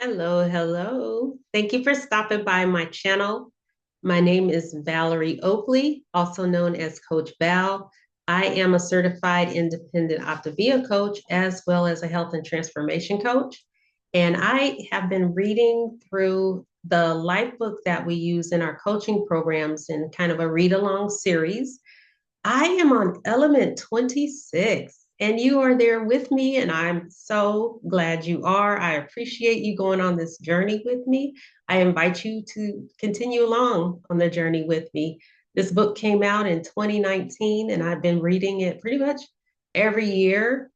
Hello, hello. Thank you for stopping by my channel. My name is Valerie Oakley, also known as Coach Val. I am a certified independent Optavia coach as well as a health and transformation coach. And I have been reading through the life book that we use in our coaching programs in kind of a read along series. I am on element 26 and you are there with me, and I'm so glad you are. I appreciate you going on this journey with me. I invite you to continue along on the journey with me. This book came out in 2019, and I've been reading it pretty much every year.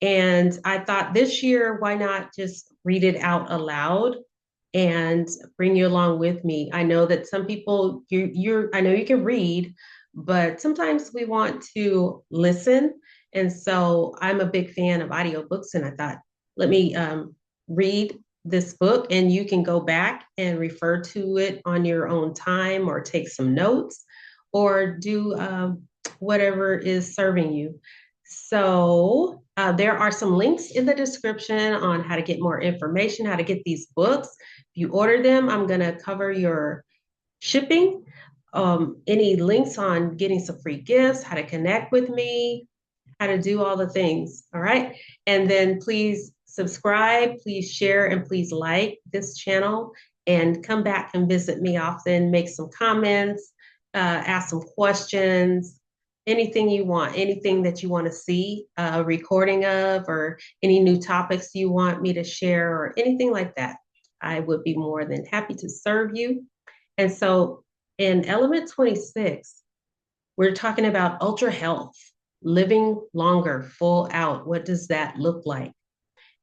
And I thought this year, why not just read it out aloud and bring you along with me? I know that some people, I know you can read, but sometimes we want to listen. And so I'm a big fan of audiobooks, and I thought, let me read this book, and you can go back and refer to it on your own time or take some notes or do whatever is serving you. So there are some links in the description on how to get more information, how to get these books. If you order them, I'm going to cover your shipping, any links on getting some free gifts, how to connect with me, how to do all the things. All right. And then please subscribe, please share, and please like this channel and come back and visit me often, make some comments, ask some questions, anything you want, anything that you want to see a recording of, or any new topics you want me to share, or anything like that. I would be more than happy to serve you. And so in element 26, we're talking about ultra health, living longer, full out. What does that look like?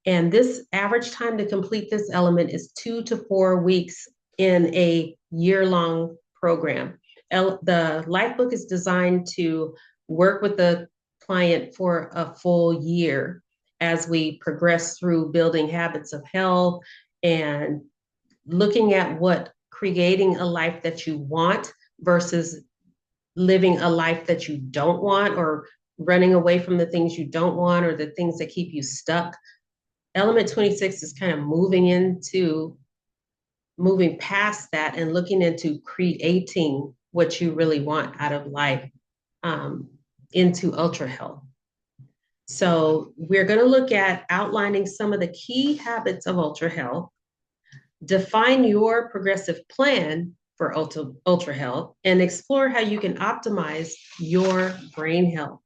And this average time to complete this element is 2 to 4 weeks in a year-long program. The life book is designed to work with the client for a full year as we progress through building habits of health and looking at what creating a life that you want versus living a life that you don't want, or running away from the things you don't want or the things that keep you stuck. Element 26 is kind of moving past that and looking into creating what you really want out of life, um, into ultra health. So we're going to look at outlining some of the key habits of ultra health, define your progressive plan for ultra health, and explore how you can optimize your brain health.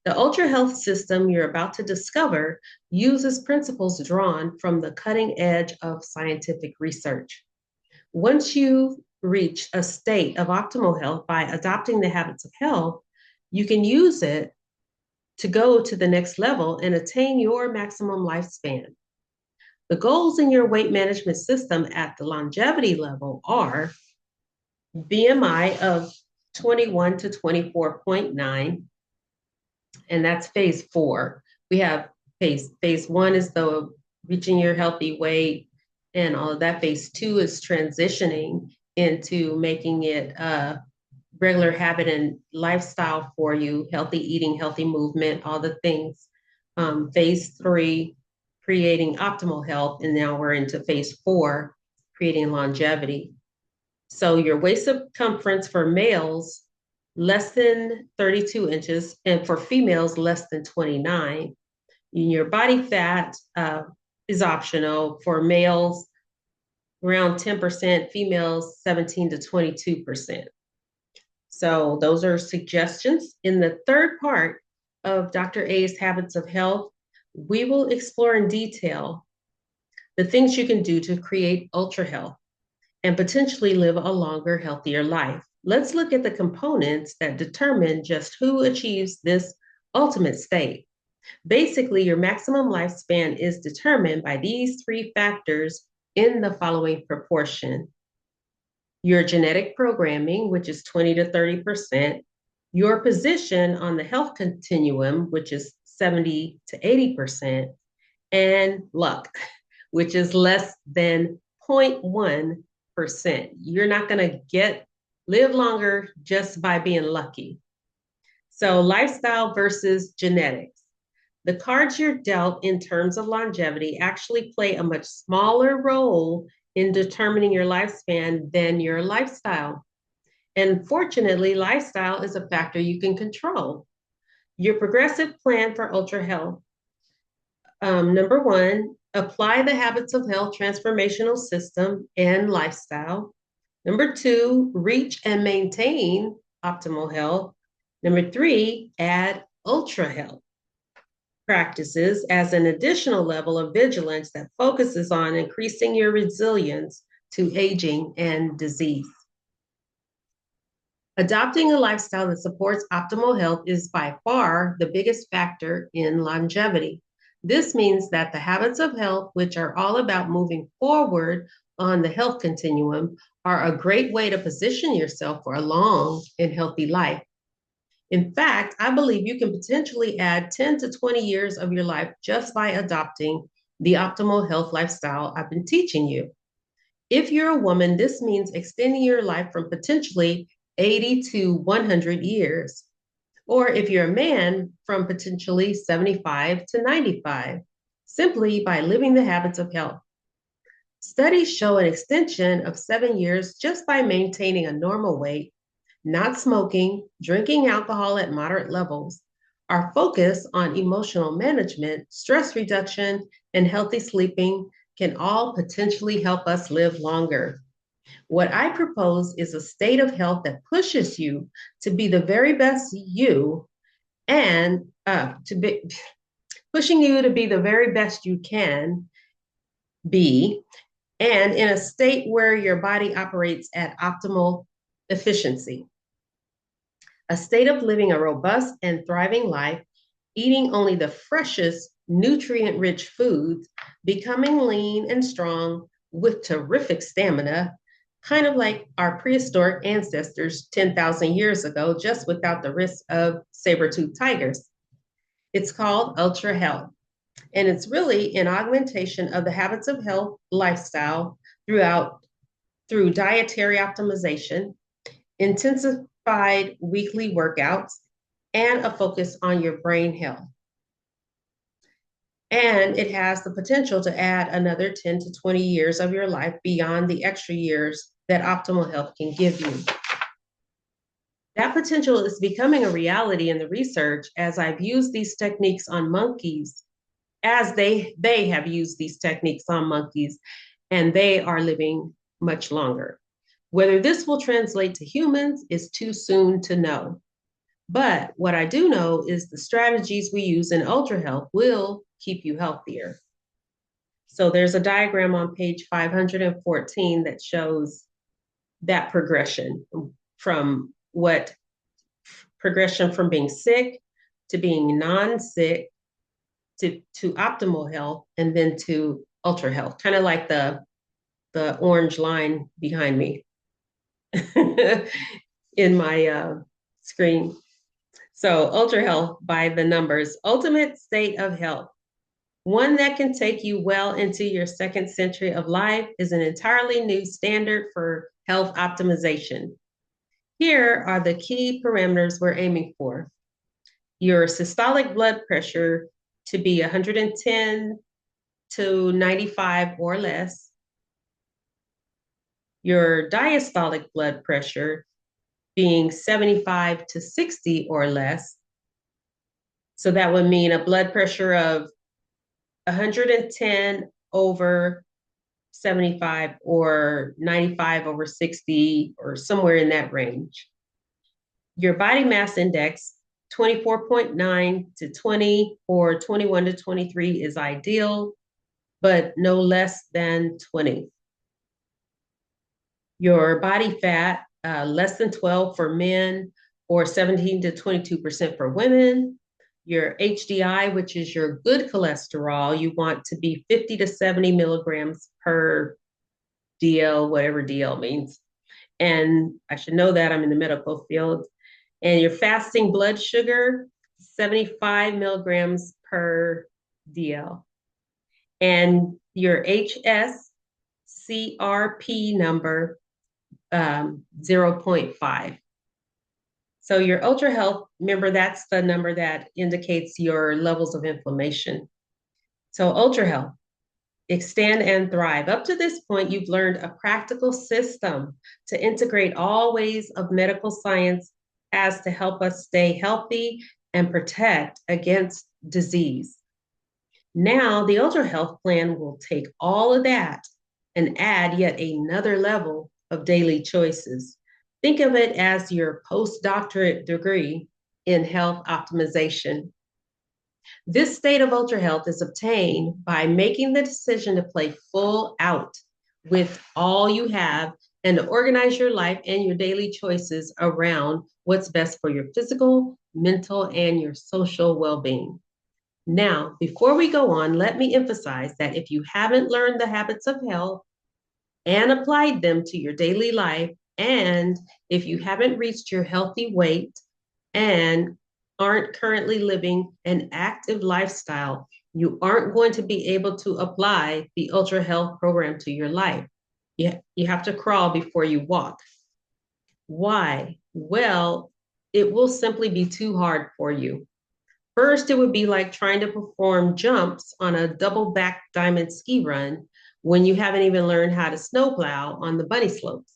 The ultra health system you're about to discover uses principles drawn from the cutting edge of scientific research. Once you reach a state of optimal health by adopting the habits of health, you can use it to go to the next level and attain your maximum lifespan. The goals in your weight management system at the longevity level are BMI of 21 to 24.9, and that's phase 4. We have phase 1 is the reaching your healthy weight and all of that. Phase 2 is transitioning into making it a regular habit and lifestyle for you, healthy eating, healthy movement, all the things. Phase 3, creating optimal health, and now we're into phase 4, creating longevity. So your waist circumference for males, less than 32 inches, and for females, less than 29. And your body fat is optional for males, around 10%, females, 17 to 22%. So those are suggestions. In the third part of Dr. A's Habits of Health, we will explore in detail the things you can do to create ultra health and potentially live a longer, healthier life. Let's look at the components that determine just who achieves this ultimate state. Basically, your maximum lifespan is determined by these 3 factors in the following proportion: your genetic programming, which is 20 to 30%, your position on the health continuum, which is 70 to 80%, and luck, which is less than 0.1%. You're not going to live longer just by being lucky. So lifestyle versus genetics. The cards you're dealt in terms of longevity actually play a much smaller role in determining your lifespan than your lifestyle. And fortunately, lifestyle is a factor you can control. Your progressive plan for ultra health. Number one, apply the habits of health transformational system and lifestyle. Number two, reach and maintain optimal health. Number three, add ultra health practices as an additional level of vigilance that focuses on increasing your resilience to aging and disease. Adopting a lifestyle that supports optimal health is by far the biggest factor in longevity. This means that the habits of health, which are all about moving forward on the health continuum, are a great way to position yourself for a long and healthy life. In fact, I believe you can potentially add 10 to 20 years of your life just by adopting the optimal health lifestyle I've been teaching you. If you're a woman, this means extending your life from potentially 80 to 100 years. Or if you're a man, from potentially 75 to 95, simply by living the habits of health. Studies show an extension of 7 years just by maintaining a normal weight, not smoking, drinking alcohol at moderate levels. Our focus on emotional management, stress reduction, and healthy sleeping can all potentially help us live longer. What I propose is a state of health that pushes you to be the very best you and pushing you to be the very best you can be, and in a state where your body operates at optimal efficiency. A state of living a robust and thriving life, eating only the freshest, nutrient rich foods, becoming lean and strong with terrific stamina, kind of like our prehistoric ancestors 10,000 years ago, just without the risk of saber-toothed tigers. It's called Ultra Health, and it's really an augmentation of the habits of health lifestyle through dietary optimization, intensified weekly workouts, and a focus on your brain health. And it has the potential to add another 10 to 20 years of your life beyond the extra years that optimal health can give you. That potential is becoming a reality in the research as I've used these techniques on monkeys, as they have used these techniques on monkeys, and they are living much longer. Whether this will translate to humans is too soon to know. But what I do know is the strategies we use in Ultra Health will keep you healthier. So there's a diagram on page 514 that shows that progression from being sick to being non-sick to optimal health and then to ultra health, kind of like the orange line behind me in my screen. So ultra health by the numbers, ultimate state of health. One that can take you well into your second century of life is an entirely new standard for health optimization. Here are the key parameters we're aiming for. Your systolic blood pressure to be 110 to 95 or less. Your diastolic blood pressure being 75 to 60 or less. So that would mean a blood pressure of 110 over 75 or 95 over 60 or somewhere in that range. Your body mass index, 24.9 to 20 or 21 to 23 is ideal, but no less than 20. Your body fat, less than 12 for men or 17 to 22% for women. Your HDI, which is your good cholesterol, you want to be 50 to 70 milligrams per DL, whatever DL means. And I should know that, I'm in the medical field. And your fasting blood sugar, 75 milligrams per DL. And your HSCRP number, 0.5. So your ultra health, remember that's the number that indicates your levels of inflammation. So ultra health, extend and thrive. Up to this point, you've learned a practical system to integrate all ways of medical science as to help us stay healthy and protect against disease. Now, the Ultra Health Plan will take all of that and add yet another level of daily choices. Think of it as your postdoctorate degree in health optimization. This state of ultra health is obtained by making the decision to play full out with all you have and to organize your life and your daily choices around what's best for your physical, mental, and your social well being. Now, before we go on, let me emphasize that if you haven't learned the habits of health and applied them to your daily life, and if you haven't reached your healthy weight and aren't currently living an active lifestyle, you aren't going to be able to apply the Ultra Health program to your life. You have to crawl before you walk. Why? Well, it will simply be too hard for you. First, it would be like trying to perform jumps on a double back diamond ski run when you haven't even learned how to snowplow on the bunny slopes.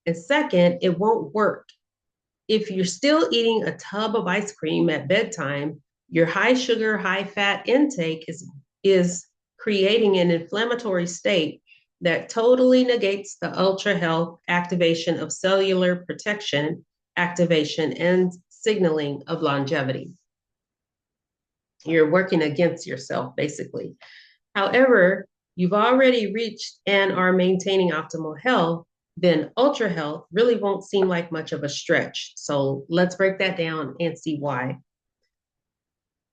And second, it won't work. If you're still eating a tub of ice cream at bedtime, your high sugar, high fat intake is creating an inflammatory state that totally negates the ultra health activation of cellular protection, activation, and signaling of longevity. You're working against yourself, basically. However, you've already reached and are maintaining optimal health, then ultra health really won't seem like much of a stretch. So let's break that down and see why.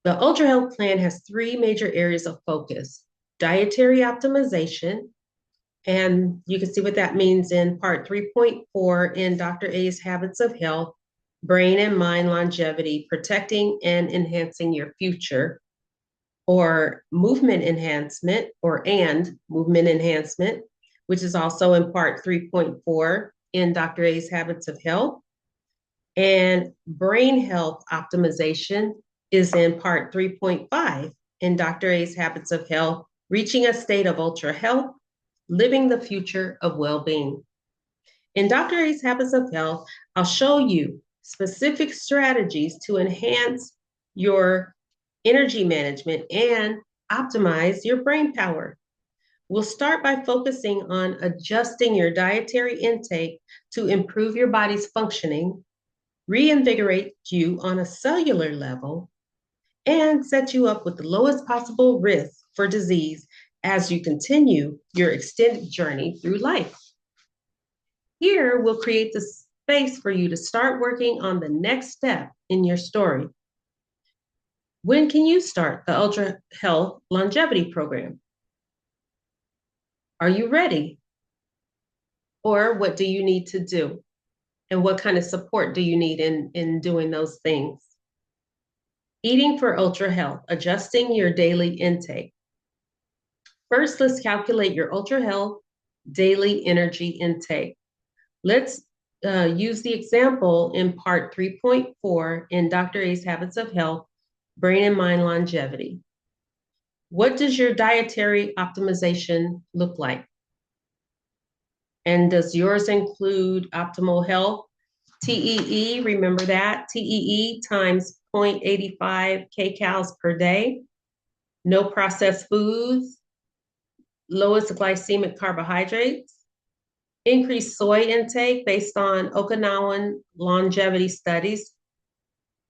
The Ultra Health Plan has three major areas of focus: dietary optimization, and you can see what that means in part 3.4 in Dr. A's Habits of Health, brain and mind longevity, protecting and enhancing your future, or movement enhancement, and movement enhancement, which is also in part 3.4 in Dr. A's Habits of Health. And brain health optimization is in part 3.5 in Dr. A's Habits of Health, reaching a state of ultra health, living the future of well-being. In Dr. A's Habits of Health, I'll show you specific strategies to enhance your energy management and optimize your brain power. We'll start by focusing on adjusting your dietary intake to improve your body's functioning, reinvigorate you on a cellular level, and set you up with the lowest possible risk for disease as you continue your extended journey through life. Here, we'll create the space for you to start working on the next step in your story. When can you start the Ultra Health Longevity Program? Are you ready? Or what do you need to do? And what kind of support do you need in doing those things? Eating for ultra health, adjusting your daily intake. First, let's calculate your ultra health daily energy intake. Let's use the example in part 3.4 in Dr. A's Habits of Health, brain and mind longevity. What does your dietary optimization look like? And does yours include optimal health? TEE, remember that? TEE times 0.85 kcals per day. No processed foods. Lowest glycemic carbohydrates. Increased soy intake based on Okinawan longevity studies.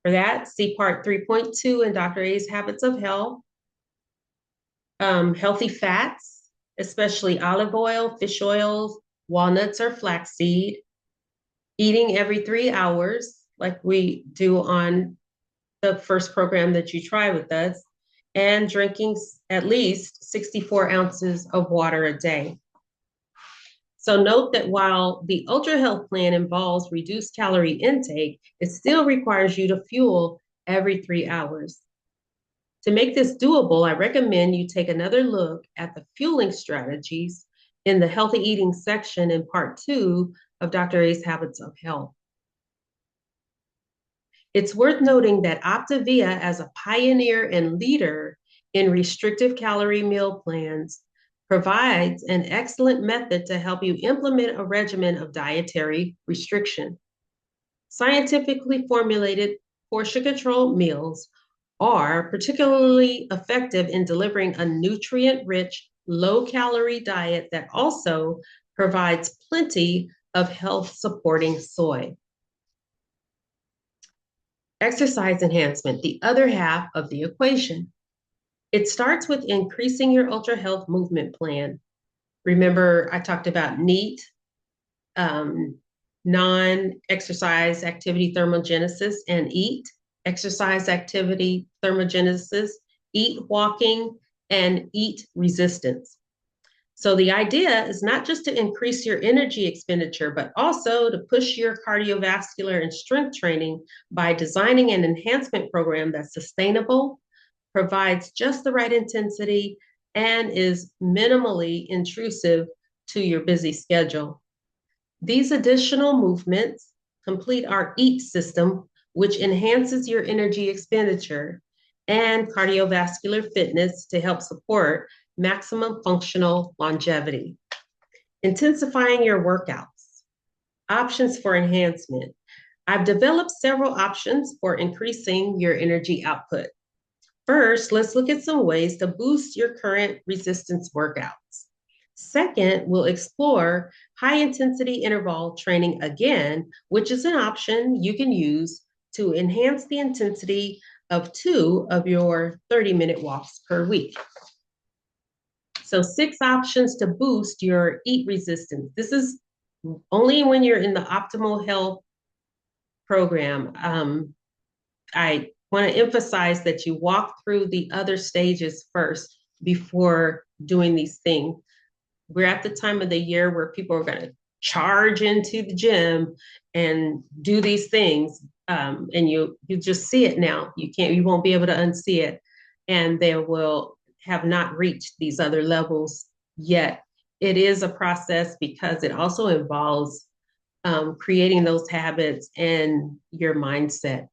For that, see part 3.2 in Dr. A's Habits of Health. Healthy fats, especially olive oil, fish oils, walnuts, or flaxseed. Eating every 3 hours, like we do on the first program that you try with us, and drinking at least 64 ounces of water a day. So note that while the Ultra Health Plan involves reduced calorie intake, it still requires you to fuel every 3 hours. To make this doable, I recommend you take another look at the fueling strategies in the healthy eating section in part 2 of Dr. A's Habits of Health. It's worth noting that Optavia, as a pioneer and leader in restrictive calorie meal plans, provides an excellent method to help you implement a regimen of dietary restriction. Scientifically formulated portion-controlled meals are particularly effective in delivering a nutrient-rich, low-calorie diet that also provides plenty of health-supporting soy. Exercise enhancement, the other half of the equation. It starts with increasing your ultra health movement plan. Remember, I talked about NEAT, non-exercise activity thermogenesis, and EAT, exercise activity thermogenesis, EAT walking, and EAT resistance. So the idea is not just to increase your energy expenditure, but also to push your cardiovascular and strength training by designing an enhancement program that's sustainable, provides just the right intensity, and is minimally intrusive to your busy schedule. These additional movements complete our EAT system, which enhances your energy expenditure and cardiovascular fitness to help support maximum functional longevity. Intensifying your workouts. Options for enhancement. I've developed several options for increasing your energy output. First, let's look at some ways to boost your current resistance workouts. Second, we'll explore high intensity interval training again, which is an option you can use to enhance the intensity of 2 of your 30-minute walks per week. So 6 options to boost your EAT resistance. This is only when you're in the optimal health program. I want to emphasize that you walk through the other stages first before doing these things. We're at the time of the year where people are going to charge into the gym and do these things. And you just see it now. You won't be able to unsee it. And they will have not reached these other levels yet. It is a process because it also involves creating those habits and your mindset,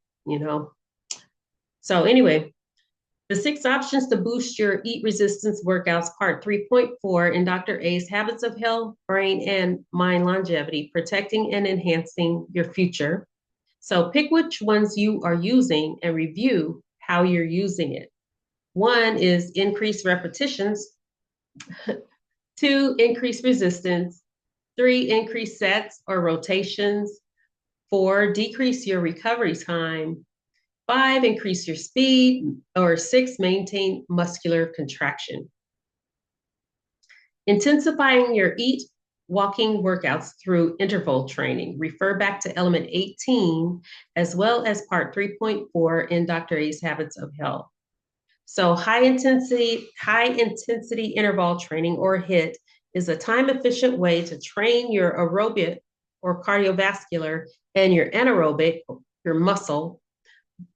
So anyway, the 6 options to boost your EAT resistance workouts, part 3.4 in Dr. A's Habits of Health, Brain, and Mind Longevity, protecting and enhancing your future. So pick which ones you are using and review how you're using it. 1 is increase repetitions. 2, increase resistance. 3, increase sets or rotations. 4, decrease your recovery time. 5, increase your speed, or 6, maintain muscular contraction. Intensifying your EAT walking workouts through interval training. Refer back to element 18, as well as part 3.4 in Dr. A's Habits of Health. So high intensity interval training, or HIIT, is a time-efficient way to train your aerobic or cardiovascular and your anaerobic, your muscle,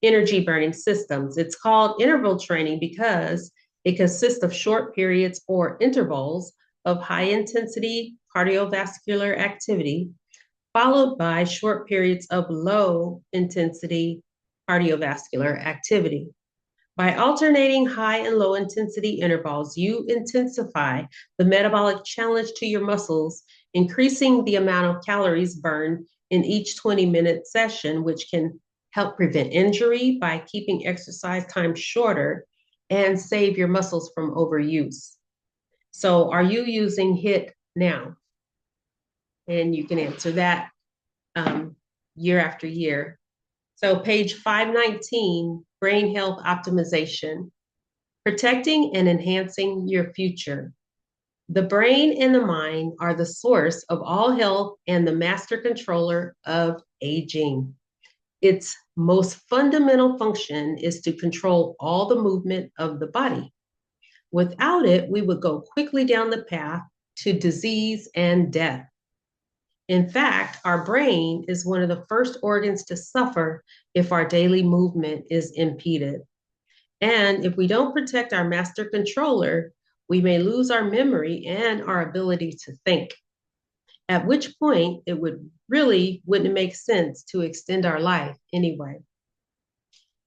energy burning systems. It's called interval training because it consists of short periods or intervals of high intensity cardiovascular activity, followed by short periods of low intensity cardiovascular activity. By alternating high and low intensity intervals, you intensify the metabolic challenge to your muscles, increasing the amount of calories burned in each 20-minute session, which can help prevent injury by keeping exercise time shorter and save your muscles from overuse. So are you using HIIT now? And you can answer that year after year. So page 519, brain health optimization, protecting and enhancing your future. The brain and the mind are the source of all health and the master controller of aging. Its most fundamental function is to control all the movement of the body. Without it, we would go quickly down the path to disease and death. In fact, our brain is one of the first organs to suffer if our daily movement is impeded. And if we don't protect our master controller, we may lose our memory and our ability to think. At which point, it wouldn't make sense to extend our life anyway.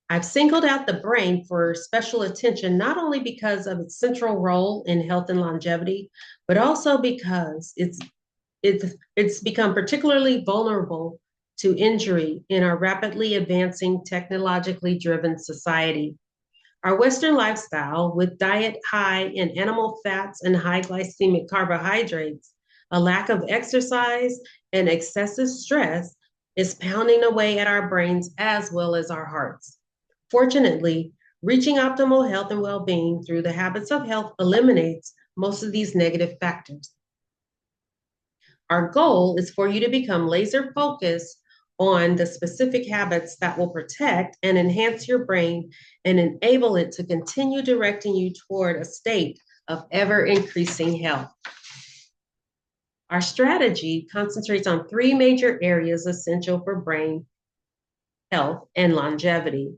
I've singled out the brain for special attention, not only because of its central role in health and longevity, but also because it's become particularly vulnerable to injury in our rapidly advancing, technologically driven society. Our Western lifestyle, with diet high in animal fats and high glycemic carbohydrates, a lack of exercise, and excessive stress, is pounding away at our brains as well as our hearts. Fortunately, reaching optimal health and well being through the habits of health eliminates most of these negative factors. Our goal is for you to become laser focused on the specific habits that will protect and enhance your brain and enable it to continue directing you toward a state of ever increasing health. Our strategy concentrates on three major areas essential for brain health and longevity: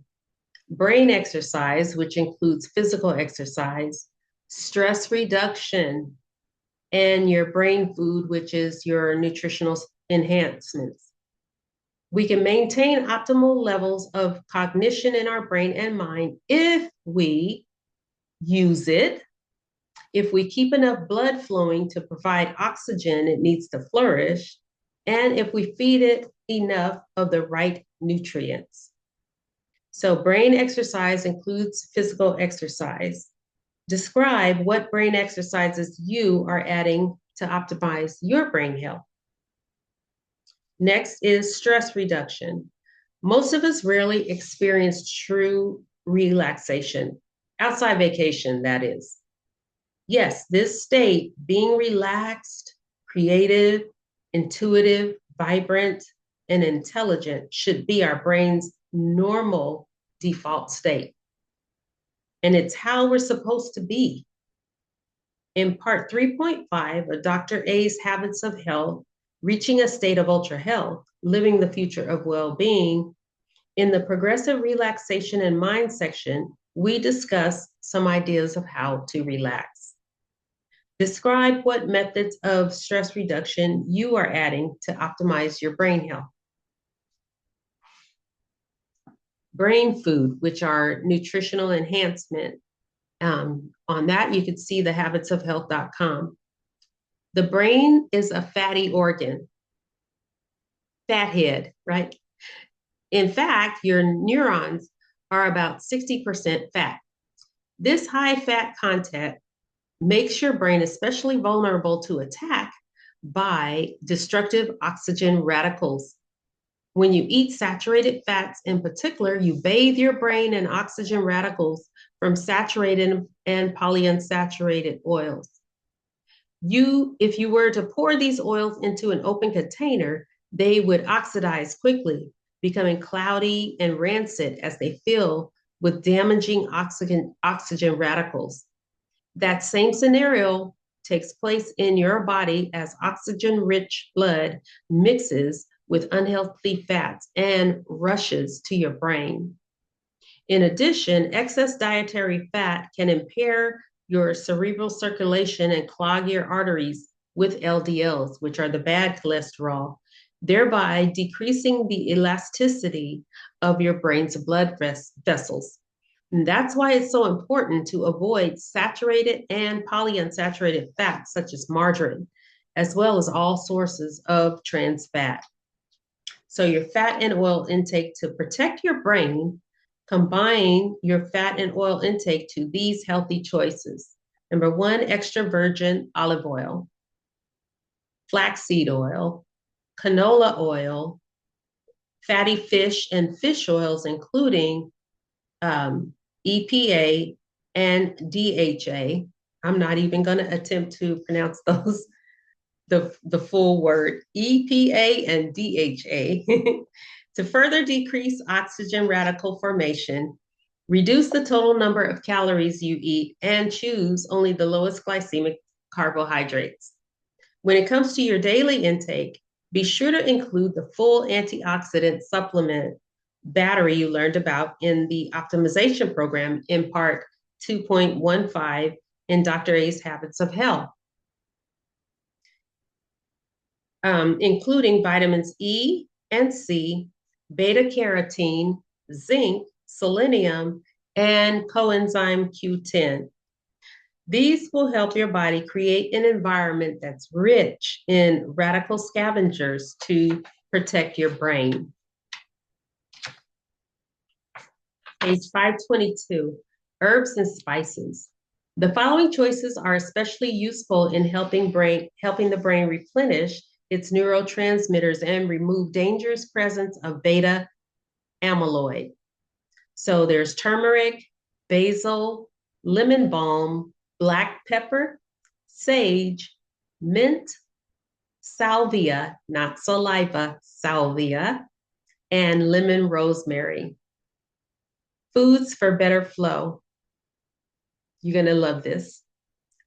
brain exercise, which includes physical exercise, stress reduction, and your brain food, which is your nutritional enhancements. We can maintain optimal levels of cognition in our brain and mind if we use it, if we keep enough blood flowing to provide oxygen it needs to flourish, and if we feed it enough of the right nutrients. So, brain exercise includes physical exercise. Describe what brain exercises you are adding to optimize your brain health. Next is stress reduction. Most of us rarely experience true relaxation, outside vacation, that is. Yes, this state, being relaxed, creative, intuitive, vibrant, and intelligent, should be our brain's normal default state. And it's how we're supposed to be. In part 3.5 of Dr. A's Habits of Health, Reaching a State of Ultra Health, Living the Future of Well-Being, in the Progressive Relaxation and Mind section, we discuss some ideas of how to relax. Describe what methods of stress reduction you are adding to optimize your brain health. Brain food, which are nutritional enhancement. On that, you can see the habitsofhealth.com. The brain is a fatty organ, fathead, right? In fact, your neurons are about 60% fat. This high fat content makes your brain especially vulnerable to attack by destructive oxygen radicals. When you eat saturated fats in particular, you bathe your brain in oxygen radicals from saturated and polyunsaturated oils. If you were to pour these oils into an open container, they would oxidize quickly, becoming cloudy and rancid as they fill with damaging oxygen radicals. That same scenario takes place in your body as oxygen-rich blood mixes with unhealthy fats and rushes to your brain. In addition, excess dietary fat can impair your cerebral circulation and clog your arteries with LDLs, which are the bad cholesterol, thereby decreasing the elasticity of your brain's blood vessels. And that's why it's so important to avoid saturated and polyunsaturated fats, such as margarine, as well as all sources of trans fat. So your fat and oil intake to protect your brain, combine your fat and oil intake to these healthy choices. Number one, extra virgin olive oil, flaxseed oil, canola oil, fatty fish and fish oils, including EPA and DHA. I'm not even going to attempt to pronounce those, the full word, EPA and DHA, to further decrease oxygen radical formation, reduce the total number of calories you eat, and choose only the lowest glycemic carbohydrates. When it comes to your daily intake, be sure to include the full antioxidant supplement battery you learned about in the optimization program in part 2.15 in Dr. A's Habits of Health, including vitamins E and C, beta carotene, zinc, selenium, and coenzyme Q10. These will help your body create an environment that's rich in radical scavengers to protect your brain. Page 522, herbs and spices. The following choices are especially useful in helping the brain replenish its neurotransmitters and remove dangerous presence of beta amyloid. So there's turmeric, basil, lemon balm, black pepper, sage, mint, salvia, not saliva, salvia, and lemon rosemary. Foods for better flow. You're going to love this.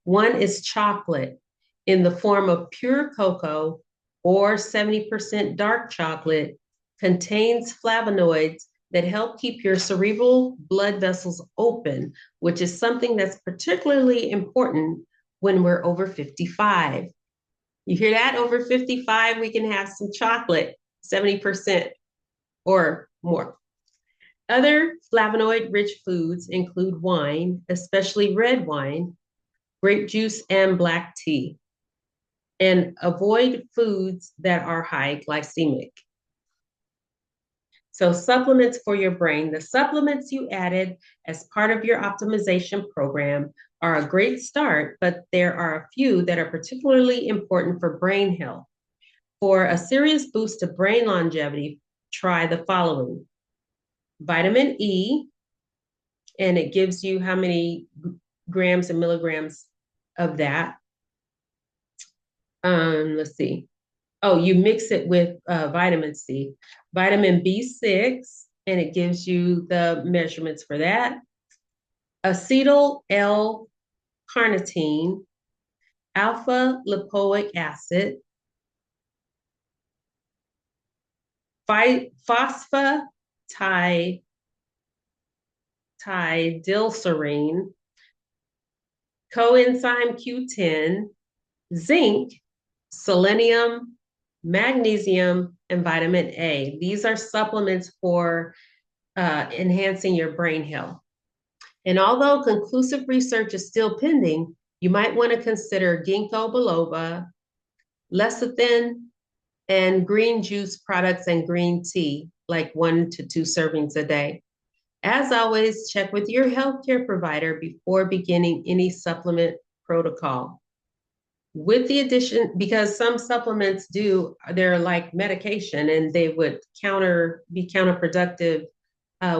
One is chocolate in the form of pure cocoa or 70% dark chocolate, contains flavonoids that help keep your cerebral blood vessels open, which is something that's particularly important when we're over 55. You hear that? Over 55, we can have some chocolate, 70% or more. Other flavonoid-rich foods include wine, especially red wine, grape juice, and black tea. And avoid foods that are high glycemic. So supplements for your brain. The supplements you added as part of your optimization program are a great start, but there are a few that are particularly important for brain health. For a serious boost to brain longevity, try the following. Vitamin E, and it gives you how many grams and milligrams of that. Let's see. Oh, you mix it with vitamin C. Vitamin B6, and it gives you the measurements for that. Acetyl L-carnitine, alpha lipoic acid, phosphatidylserine, coenzyme Q10, zinc, selenium, magnesium, and vitamin A. These are supplements for enhancing your brain health. And although conclusive research is still pending, you might want to consider ginkgo biloba, lecithin, and green juice products and green tea, like 1 to 2 servings a day. As always, check with your healthcare provider before beginning any supplement protocol. With the addition, because some supplements they're like medication and they would be counterproductive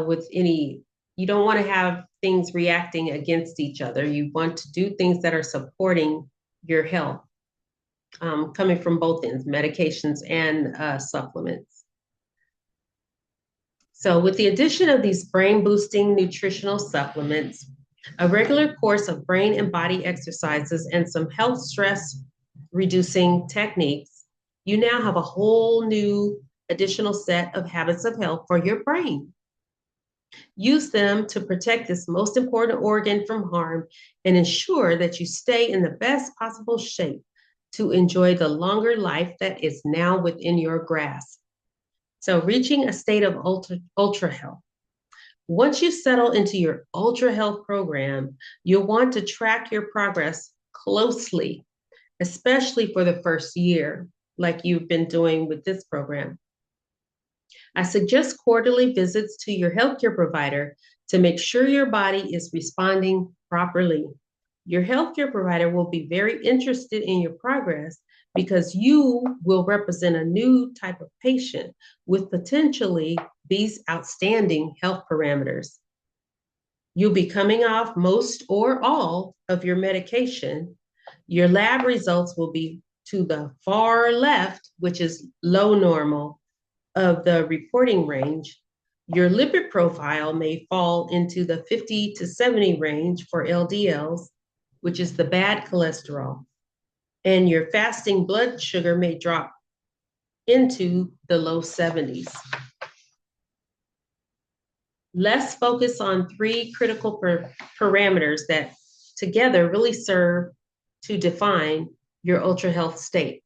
with any, you don't want to have things reacting against each other. You want to do things that are supporting your health, coming from both ends, medications and supplements. So with the addition of these brain boosting nutritional supplements, a regular course of brain and body exercises, and some health stress reducing techniques, you now have a whole new additional set of habits of health for your brain. Use them to protect this most important organ from harm and ensure that you stay in the best possible shape to enjoy the longer life that is now within your grasp. So reaching a state of ultra health. Once you settle into your ultra health program, you'll want to track your progress closely, especially for the first year, like you've been doing with this program. I suggest quarterly visits to your healthcare provider to make sure your body is responding properly. Your healthcare provider will be very interested in your progress because you will represent a new type of patient with potentially these outstanding health parameters. You'll be coming off most or all of your medication. Your lab results will be to the far left, which is low normal of the reporting range. Your lipid profile may fall into the 50 to 70 range for LDLs, which is the bad cholesterol. And your fasting blood sugar may drop into the low 70s. Let's focus on 3 critical parameters that together really serve to define your ultra health state.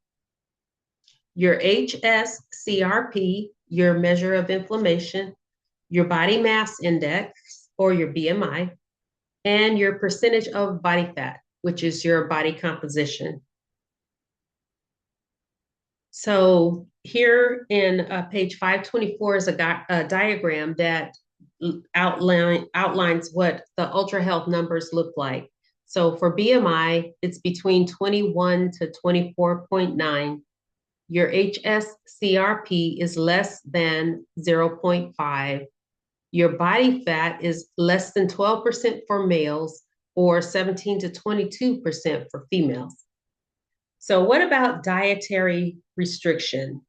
Your HSCRP, your measure of inflammation, your body mass index, or your BMI, and your percentage of body fat, which is your body composition. So here in page 524 is a diagram that outlines what the ultra health numbers look like. So for BMI, it's between 21 to 24.9. Your HSCRP is less than 0.5. Your body fat is less than 12% for males or 17 to 22% for females. So what about dietary restriction?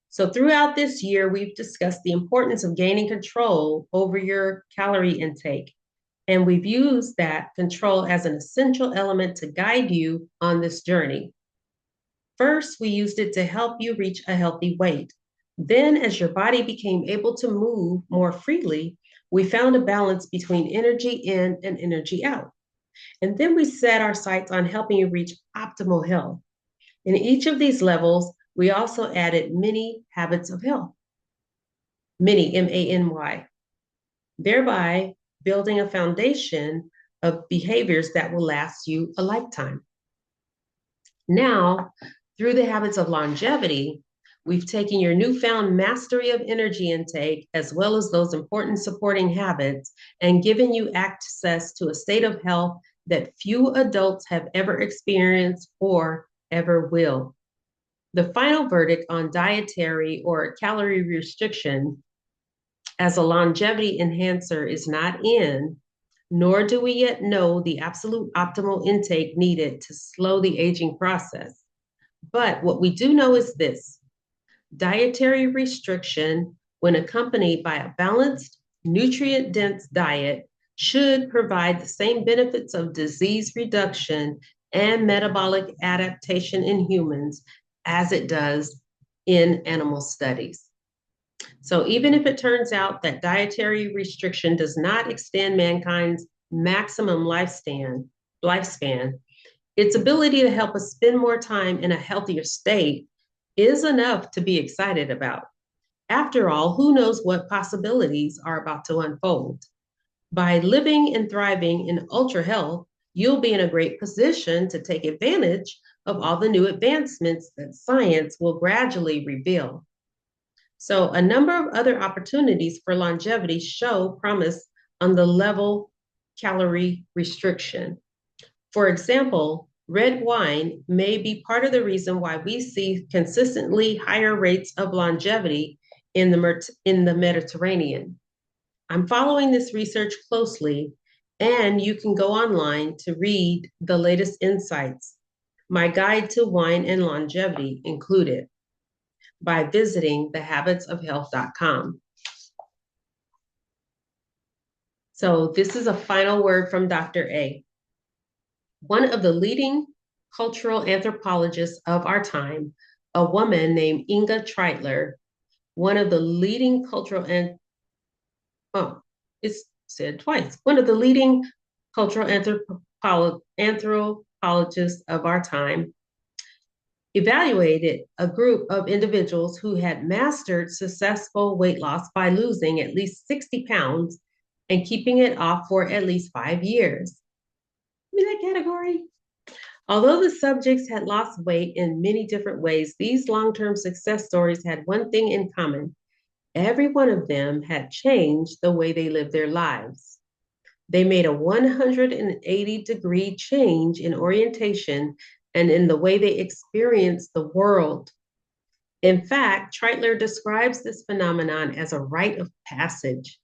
So throughout this year, we've discussed the importance of gaining control over your calorie intake. And we've used that control as an essential element to guide you on this journey. First, we used it to help you reach a healthy weight. Then, as your body became able to move more freely, we found a balance between energy in and energy out. And then we set our sights on helping you reach optimal health. In each of these levels, we also added many habits of health, many, M-A-N-Y, thereby building a foundation of behaviors that will last you a lifetime. Now, through the habits of longevity, we've taken your newfound mastery of energy intake, as well as those important supporting habits, and given you access to a state of health that few adults have ever experienced or ever will. The final verdict on dietary or calorie restriction as a longevity enhancer is not in, nor do we yet know the absolute optimal intake needed to slow the aging process. But what we do know is this: dietary restriction, when accompanied by a balanced, nutrient-dense diet, should provide the same benefits of disease reduction and metabolic adaptation in humans as it does in animal studies. So even if it turns out that dietary restriction does not extend mankind's maximum lifespan, its ability to help us spend more time in a healthier state is enough to be excited about. After all, who knows what possibilities are about to unfold? By living and thriving in ultra health, you'll be in a great position to take advantage of all the new advancements that science will gradually reveal. So a number of other opportunities for longevity show promise on the level calorie restriction. For example, red wine may be part of the reason why we see consistently higher rates of longevity in the Mediterranean. I'm following this research closely, and you can go online to read the latest insights. My guide to wine and longevity included by visiting thehabitsofhealth.com. So this is a final word from Dr. A. One of the leading cultural anthropologists of our time, a woman named Inga Treitler, one of the leading it's said twice, one of the leading cultural anthropologists of our time, evaluated a group of individuals who had mastered successful weight loss by losing at least 60 pounds and keeping it off for at least 5 years. In that category. Although the subjects had lost weight in many different ways, these long-term success stories had one thing in common. Every one of them had changed the way they lived their lives. They made a 180-degree change in orientation and in the way they experienced the world. In fact, Treitler describes this phenomenon as a rite of passage.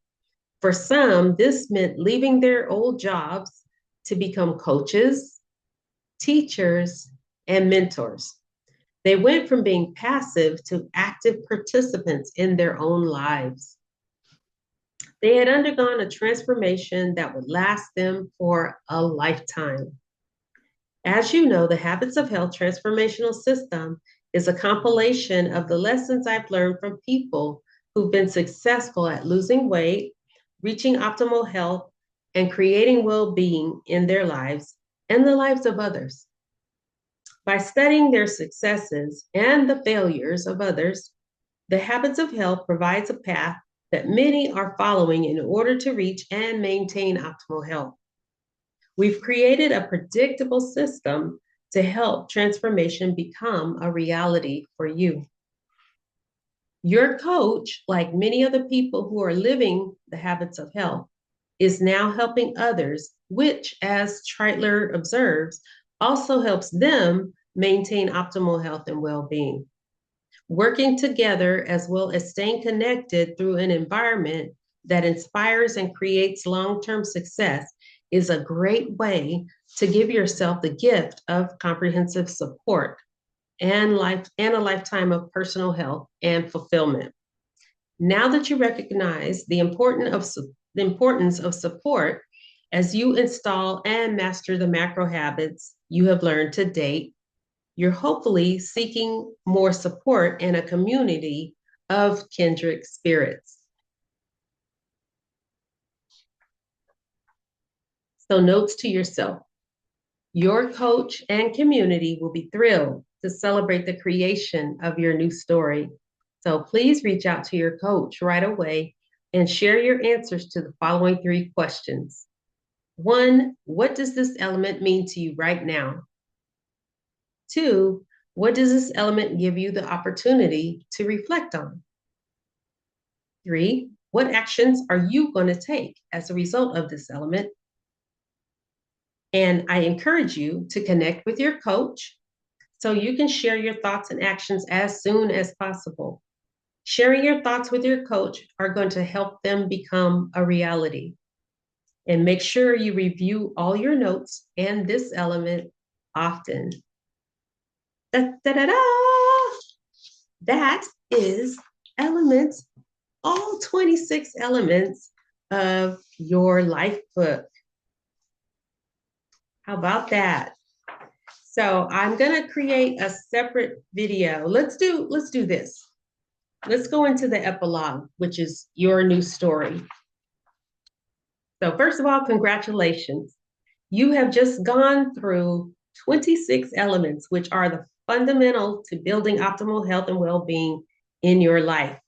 For some, this meant leaving their old jobs to become coaches, teachers, and mentors. They went from being passive to active participants in their own lives. They had undergone a transformation that would last them for a lifetime. As you know, the Habits of Health Transformational System is a compilation of the lessons I've learned from people who've been successful at losing weight, reaching optimal health, and creating well-being in their lives and the lives of others. By studying their successes and the failures of others, the Habits of Health provides a path that many are following in order to reach and maintain optimal health. We've created a predictable system to help transformation become a reality for you. Your coach, like many other people who are living the habits of health, is now helping others, which, as Treitler observes, also helps them maintain optimal health and well-being. Working together, as well as staying connected through an environment that inspires and creates long-term success, is a great way to give yourself the gift of comprehensive support and a lifetime of personal health and fulfillment. Now that you recognize the importance of support as you install and master the macro habits you have learned to date, you're hopefully seeking more support in a community of kindred spirits. So, notes to yourself: your coach and community will be thrilled to celebrate the creation of your new story. So please reach out to your coach right away and share your answers to the following 3 questions. 1, what does this element mean to you right now? 2, what does this element give you the opportunity to reflect on? 3, what actions are you going to take as a result of this element? And I encourage you to connect with your coach so you can share your thoughts and actions as soon as possible. Sharing your thoughts with your coach are going to help them become a reality. And make sure you review all your notes and this element often. Da, da, da, da. That is elements, all 26 elements of your life book. How about that? So I'm going to create a separate video. Let's do this. Let's go into the epilogue, which is your new story. So first of all, congratulations. You have just gone through 26 elements, which are the fundamental to building optimal health and well-being in your life.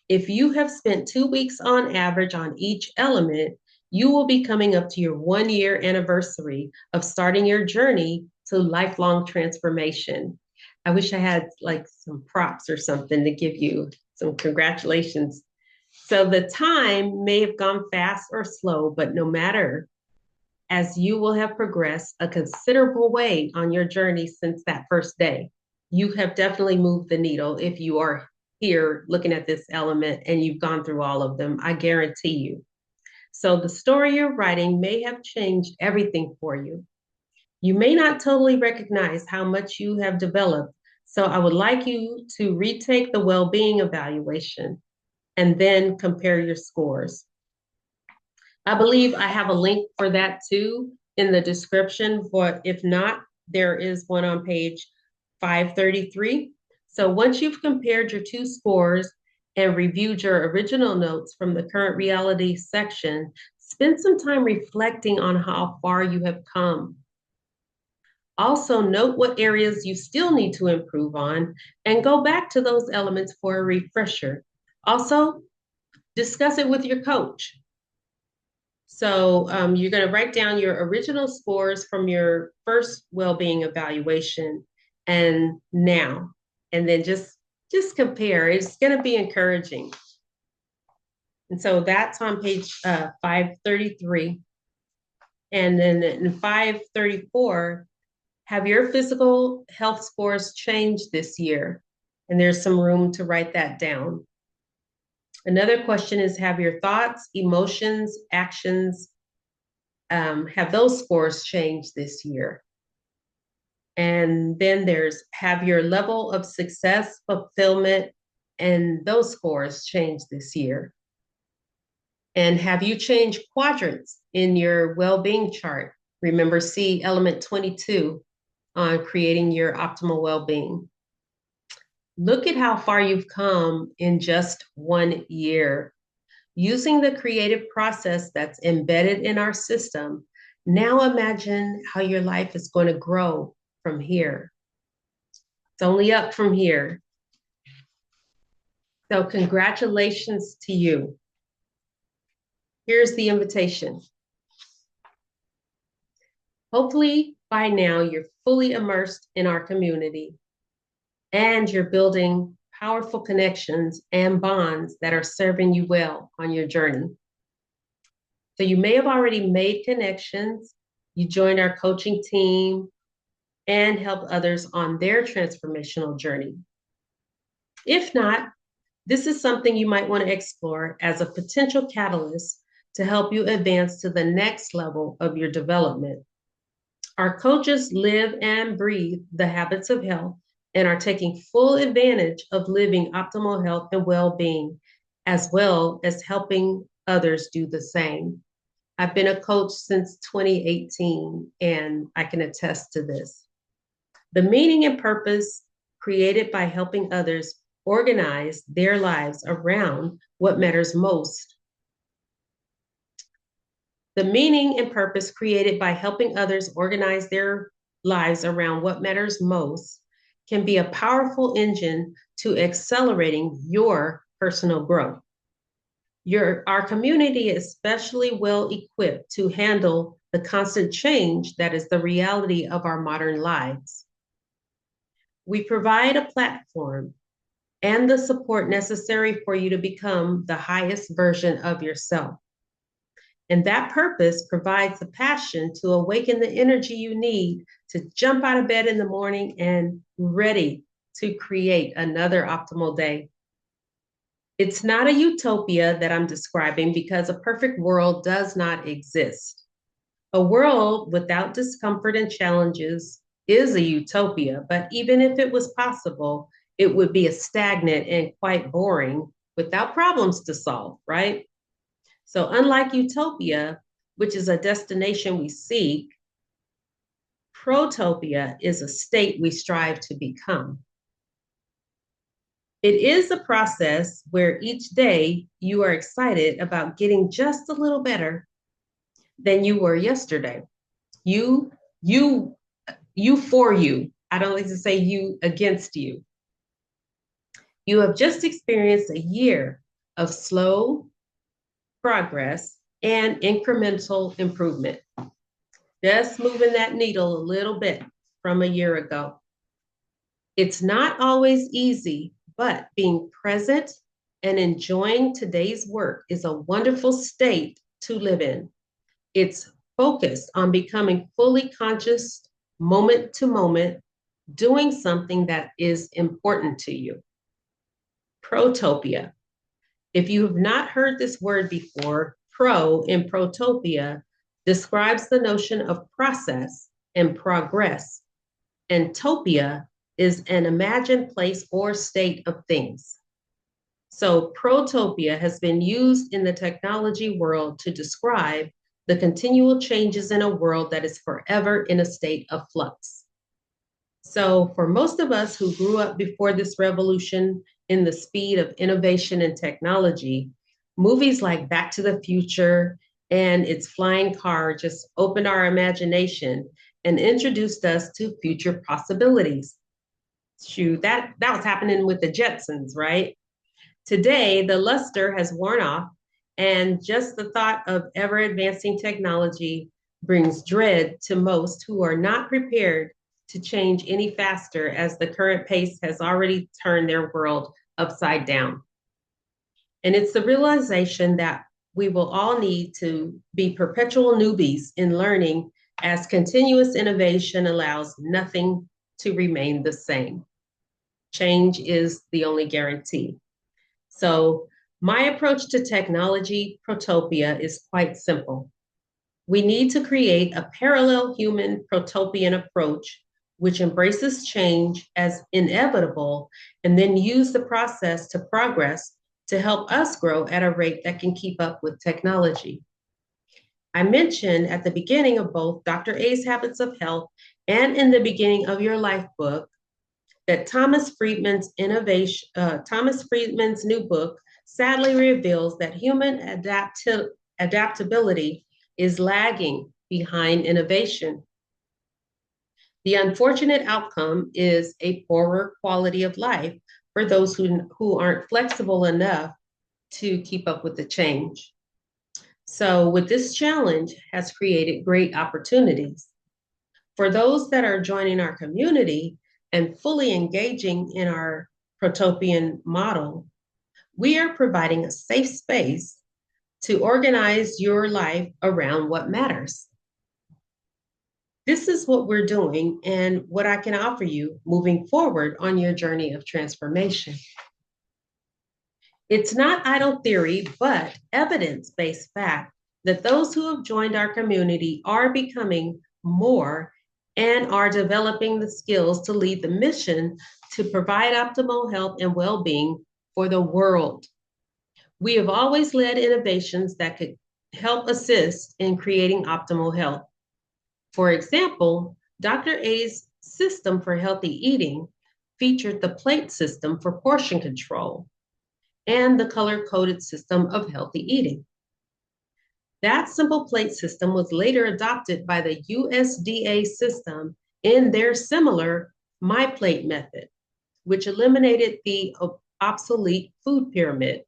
If you have spent 2 weeks on average on each element, you will be coming up to your 1-year anniversary of starting your journey to lifelong transformation. I wish I had like some props or something to give you some congratulations. So the time may have gone fast or slow, but no matter, as you will have progressed a considerable way on your journey since that first day. You have definitely moved the needle if you are here looking at this element and you've gone through all of them, I guarantee you. So the story you're writing may have changed everything for you. You may not totally recognize how much you have developed, so I would like you to retake the well-being evaluation and then compare your scores. I believe I have a link for that too in the description, but if not, there is one on page 533. So once you've compared your 2 scores and reviewed your original notes from the current reality section, spend some time reflecting on how far you have come. Also, note what areas you still need to improve on and go back to those elements for a refresher. Also, discuss it with your coach. So you're going to write down your original scores from your first well-being evaluation and now, and then just compare. It's going to be encouraging. And so that's on page 533. And then in 534, have your physical health scores changed this year? And there's some room to write that down. Another question is, have your thoughts, emotions, actions, have those scores changed this year? And then there's, have your level of success, fulfillment, and those scores changed this year? And have you changed quadrants in your well-being chart? Remember, see element 22 on creating your optimal well-being. Look at how far you've come in just 1 year. Using the creative process that's embedded in our system, now imagine how your life is going to grow from here. It's only up from here. So congratulations to you. Here's the invitation. Hopefully by now you're fully immersed in our community and you're building powerful connections and bonds that are serving you well on your journey. So you may have already made connections, you joined our coaching team, and helped others on their transformational journey. If not, this is something you might want to explore as a potential catalyst to help you advance to the next level of your development. Our coaches live and breathe the habits of health and are taking full advantage of living optimal health and well-being, as well as helping others do the same. I've been a coach since 2018, and I can attest to this. The meaning and purpose created by helping others organize their lives around what matters most. The meaning and purpose created by helping others organize their lives around what matters most can be a powerful engine to accelerating your personal growth. Our community is especially well equipped to handle the constant change that is the reality of our modern lives. We provide a platform and the support necessary for you to become the highest version of yourself. And that purpose provides the passion to awaken the energy you need to jump out of bed in the morning and ready to create another optimal day. It's not a utopia that I'm describing because a perfect world does not exist. A world without discomfort and challenges is a utopia, but even if it was possible, it would be a stagnant and quite boring without problems to solve, right? So unlike utopia, which is a destination we seek, protopia is a state we strive to become. It is a process where each day you are excited about getting just a little better than you were yesterday. You for you. I don't like to say you against you. You have just experienced a year of slow progress and incremental improvement. Just moving that needle a little bit from a year ago. It's not always easy, but being present and enjoying today's work is a wonderful state to live in. It's focused on becoming fully conscious, moment to moment, doing something that is important to you. Protopia. If you have not heard this word before, pro in protopia describes the notion of process and progress, and topia is an imagined place or state of things. So protopia has been used in the technology world to describe the continual changes in a world that is forever in a state of flux. So for most of us who grew up before this revolution in the speed of innovation and technology, movies like Back to the Future and its flying car just opened our imagination and introduced us to future possibilities. Shoot, that was happening with the Jetsons, right? Today, the luster has worn off, and just the thought of ever advancing technology brings dread to most who are not prepared to change any faster, as the current pace has already turned their world upside down. And it's the realization that we will all need to be perpetual newbies in learning, as continuous innovation allows nothing to remain the same. Change is the only guarantee. So my approach to technology, protopia, is quite simple. We need to create a parallel human protopian approach, which embraces change as inevitable and then use the process to progress to help us grow at a rate that can keep up with technology. I mentioned at the beginning of both Dr. A's Habits of Health and in the beginning of your life book that Thomas Friedman's new book sadly reveals that human adaptability is lagging behind innovation. The unfortunate outcome is a poorer quality of life for those who aren't flexible enough to keep up with the change. So with this challenge has created great opportunities. For those that are joining our community and fully engaging in our protopian model, we are providing a safe space to organize your life around what matters. This is what we're doing and what I can offer you moving forward on your journey of transformation. It's not idle theory, but evidence based fact that those who have joined our community are becoming more and are developing the skills to lead the mission to provide optimal health and well being for the world. We have always led innovations that could help assist in creating optimal health. For example, Dr. A's system for healthy eating featured the plate system for portion control and the color-coded system of healthy eating. That simple plate system was later adopted by the USDA system in their similar My Plate method, which eliminated the obsolete food pyramid.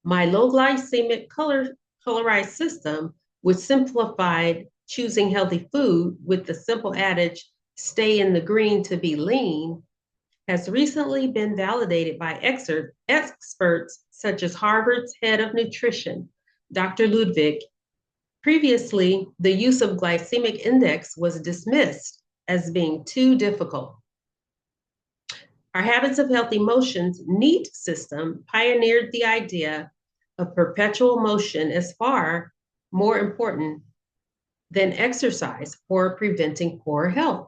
My low glycemic colorized system, which simplified choosing healthy food with the simple adage, stay in the green to be lean, has recently been validated by experts such as Harvard's head of nutrition, Dr. Ludwig. Previously, the use of glycemic index was dismissed as being too difficult. Our Habits of Health Emotions NEAT system pioneered the idea of perpetual motion as far more important than exercise for preventing poor health.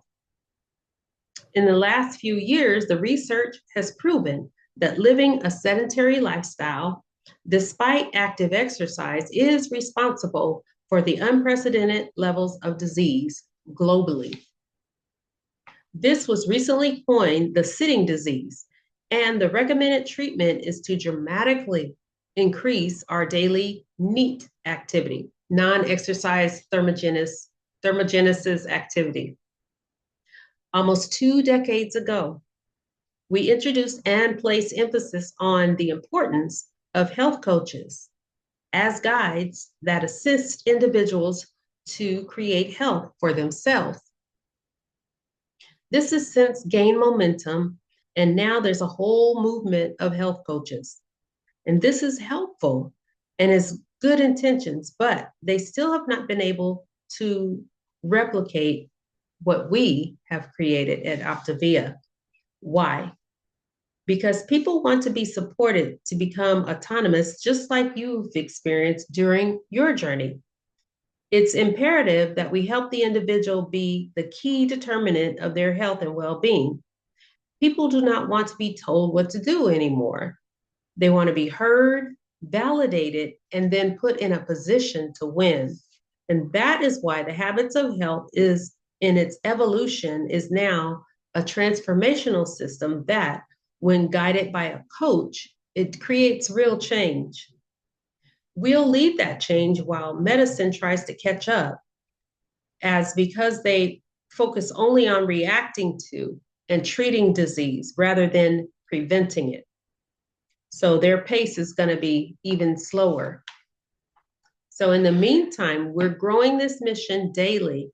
In the last few years, the research has proven that living a sedentary lifestyle, despite active exercise, is responsible for the unprecedented levels of disease globally. This was recently coined the sitting disease, and the recommended treatment is to dramatically increase our daily NEAT activity, non-exercise thermogenesis activity. Almost 2 decades ago, we introduced and placed emphasis on the importance of health coaches as guides that assist individuals to create health for themselves. This has since gained momentum, and now there's a whole movement of health coaches. And this is helpful and has good intentions, but they still have not been able to replicate what we have created at Optavia. Why? Because people want to be supported to become autonomous, just like you've experienced during your journey. It's imperative that we help the individual be the key determinant of their health and well-being. People do not want to be told what to do anymore. They want to be heard, validated, and then put in a position to win. And that is why the Habits of Health is in its evolution is now a transformational system that, when guided by a coach, it creates real change. We'll lead that change while medicine tries to catch up, as because they focus only on reacting to and treating disease rather than preventing it. So their pace is going to be even slower. So in the meantime, we're growing this mission daily.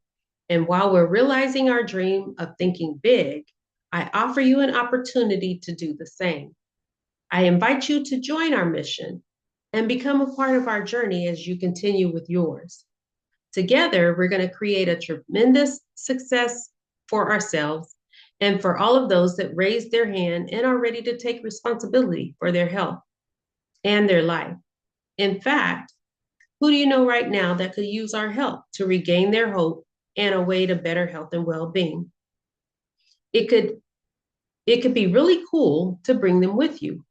And while we're realizing our dream of thinking big, I offer you an opportunity to do the same. I invite you to join our mission and become a part of our journey as you continue with yours. Together, we're going to create a tremendous success for ourselves and for all of those that raise their hand and are ready to take responsibility for their health and their life. In fact, who do you know right now that could use our help to regain their hope and a way to better health and well-being? It could be really cool to bring them with you.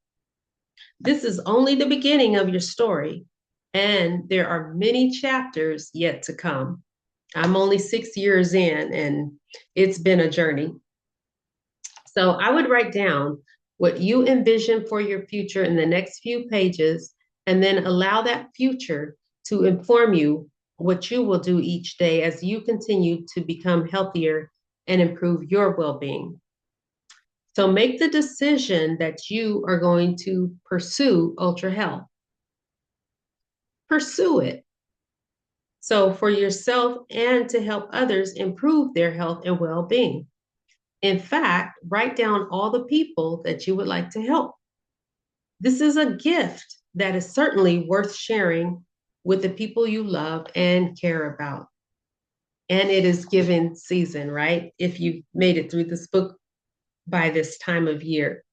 This is only the beginning of your story, and there are many chapters yet to come. I'm only 6 years in, and it's been a journey. So I would write down what you envision for your future in the next few pages, and then allow that future to inform you what you will do each day as you continue to become healthier and improve your well-being. So make the decision that you are going to pursue ultra health. pursue it. So for yourself and to help others improve their health and well-being. In fact, write down all the people that you would like to help. This is a gift that is certainly worth sharing with the people you love and care about. And it is giving season, right? If you've made it through this book by this time of year.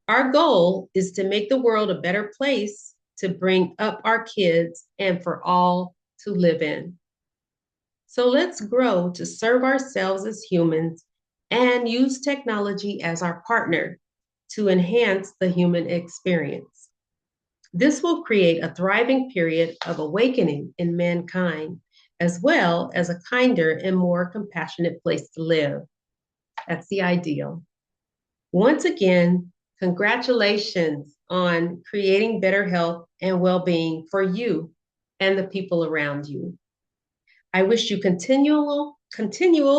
Our goal is to make the world a better place to bring up our kids and for all to live in. So let's grow to serve ourselves as humans and use technology as our partner to enhance the human experience. This will create a thriving period of awakening in mankind, as well as a kinder and more compassionate place to live. That's the ideal. Once again, congratulations on creating better health and well-being for you and the people around you. I wish you continual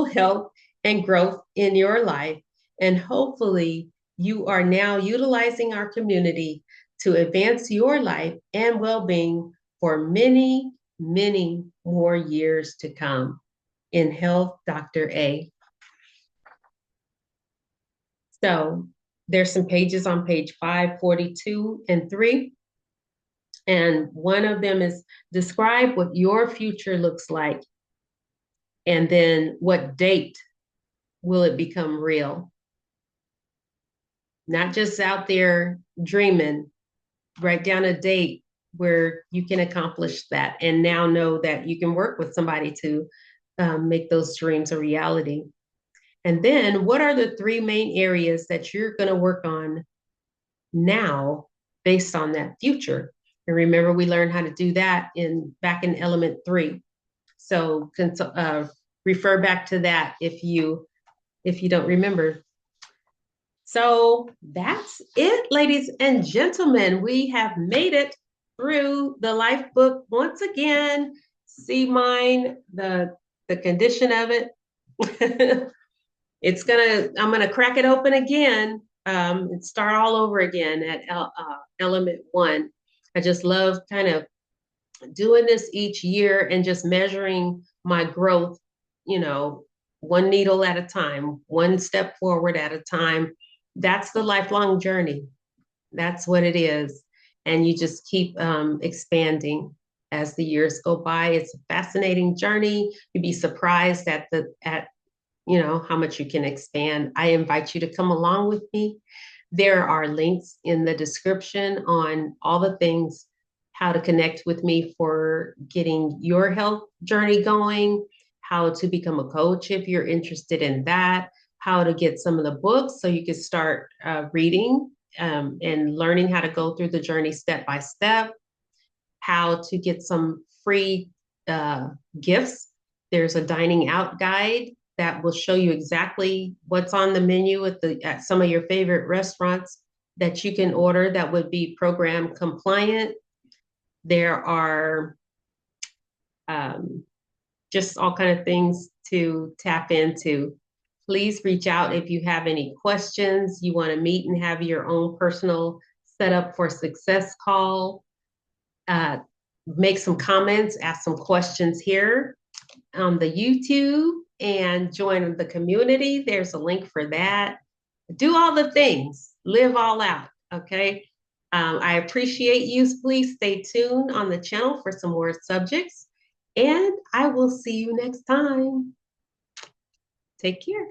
health and growth in your life, and hopefully you are now utilizing our community to advance your life and well-being for many, many more years to come. In health, Dr. A. So there's some pages on page 542 and 3. And one of them is describe what your future looks like. And then what date will it become real? Not just out there dreaming. Write down a date where you can accomplish that and now know that you can work with somebody to make those dreams a reality. And then what are the 3 main areas that you're going to work on now based on that future? And remember, we learned how to do that back in element 3. So refer back to that if you don't remember. So that's it, ladies and gentlemen. We have made it through the life book once again. See mine, the condition of it. I'm gonna crack it open again and start all over again at element 1. I just love kind of doing this each year and just measuring my growth, one needle at a time, one step forward at a time. That's the lifelong journey. That's what it is. And you just keep expanding as the years go by. It's a fascinating journey. You'd be surprised at how much you can expand. I invite you to come along with me. There are links in the description on all the things, how to connect with me for getting your health journey going, how to become a coach if you're interested in that, how to get some of the books so you can start reading and learning how to go through the journey step by step, how to get some free gifts. There's a dining out guide that will show you exactly what's on the menu at some of your favorite restaurants that you can order that would be program compliant. There are just all kind of things to tap into. Please reach out if you have any questions, you want to meet and have your own personal setup for success call. Make some comments, ask some questions here on the YouTube and join the community. There's a link for that. Do all the things, live all out, okay? I appreciate you. Please stay tuned on the channel for some more subjects, and I will see you next time. Take care.